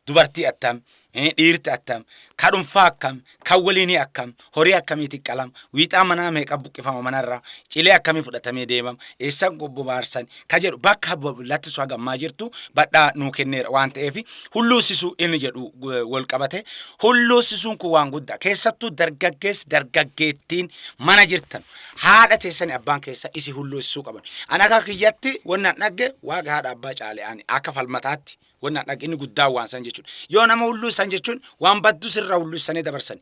dubartii attam, dhiirti attam, kadhunfaa akkam, kan waliinii akkam, horii akkamiiti qalam, wiixaa manaa meeqa buqqifama manarraa, cilee akkamii fudhatamee deemam, eessan bobaarsan, ka jedhu bakka lattisuu hagammaa jirtu badhaa nuu kenneera waan ta'eef hulluusisuu inni jedhu wal qabate hulluusisuun kun waan guddaa keessattuu dargaggeettiin mana jirtan haadha teessanii abbaan keessa isi hulluusisuu qaban. Ana akka kiyyatti wannan dhagge waaqa haadha abbaa caalee ani akka falmataatti. Wannan dhaqni guddaa waan san jechuudha. Yoo nama hulluusan jechuun waan baddu sirraa hulluusanii dabarsan.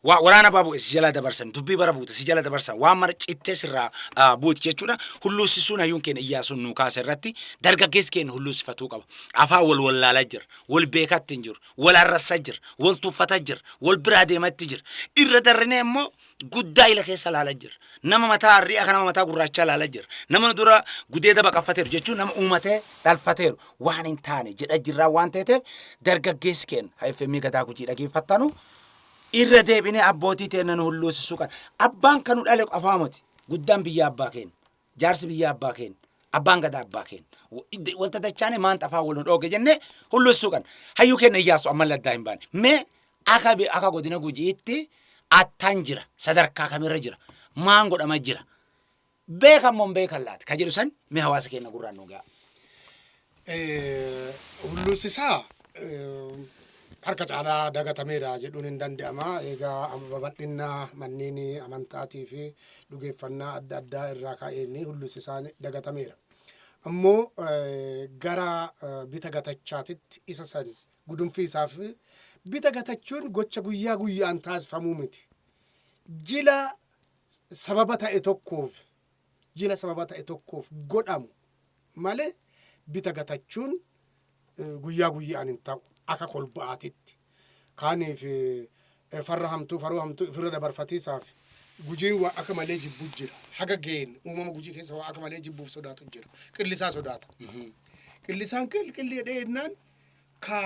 Waraana baabuu si jala dabarsan, dubbii bara buute si jala dabarsan, waan mara cittee sirraa buuti jechuudha. Hulluusisuun hayyuun keenya Iyyaasuun nuu kaase irratti dargaggeessi keenya hulluusifatuu qaba. Afaan wal wallaalaa jira, wal beekatti hin jiru, wal arrassaa jira, wal tuffataa jira, wal biraa deematti jira. Irra darrinee immoo guddaa ila keessa laalaa jira. Nama mataa harri'a kan nama mataa gurraachaa laalaa jira. Nama dura gudeeda baqaffateeru jechuun nama uumatee dhalfateeru waan hin taane jedha jirraa waan ta'eef dargaggeessi keenya HFM Gadaa Gujii dhaggeeffattanu irra deebinee abbootii teennan hulluusisuu kan abbaan kanu dhale qafaamoti guddaan biyya abbaa keenya jaarsi biyya abbaa keenya abbaan gadaa abbaa keenya walta dachaane maan xafaa wal dhooge jennee hulluusisuu kan hayyuu keenya Iyyaasu amma laddaa hin baane mee akka godina Gujiitti attaan jira sadarkaa kamirra jira maan godhama jira beekan mon beekan laata ka jedhu san mee hawaasa keenya gurraan nu ga'a. Hulluusisaa harka caalaa dagatameera jedhuun hin danda'ama. Egaa babal'ina manneen amantaatii fi dhugeeffannaa adda addaa irraa ka'een hulluusisaan dagatameera. Ammoo gara bita gatachaatitti isa san gudunfii isaaf bita gatachuun gocha guyyaa guyyaan taasifamuu miti. Jila sababa ta'e tokkoof godhamu malee bita gatachuun guyyaa guyyaan hin ta'u. Akka kolbaatitti kaaniif farra hamtuu faroo hamtuu ifirra dabarfatiisaaf Gujiin waa akka malee jibbu jira haga geen uumama Gujii keessa waa akka malee jibbuuf sodaatu jira qillisaa sodaata qillisaan qillee dheennaan ka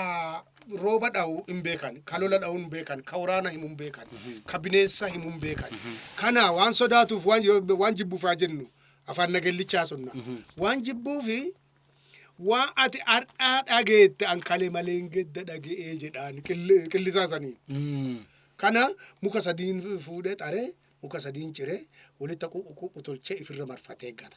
rooba dha'u hin beekan ka lola dha'u hin beekan ka waraana himu hin beekan ka bineensa himu hin beekan kana waan sodaatuuf waan jibbuuf haa jennu afaan nagellichaa sunna waan jibbuufi waan ati ardhaa dhageette ankale maleen gedda dhagee jedhaan qillisaa sanii. Kana muka sadiin fuudhee xaree muka sadiin ciree walitti utolchee ifirra marfatee gata.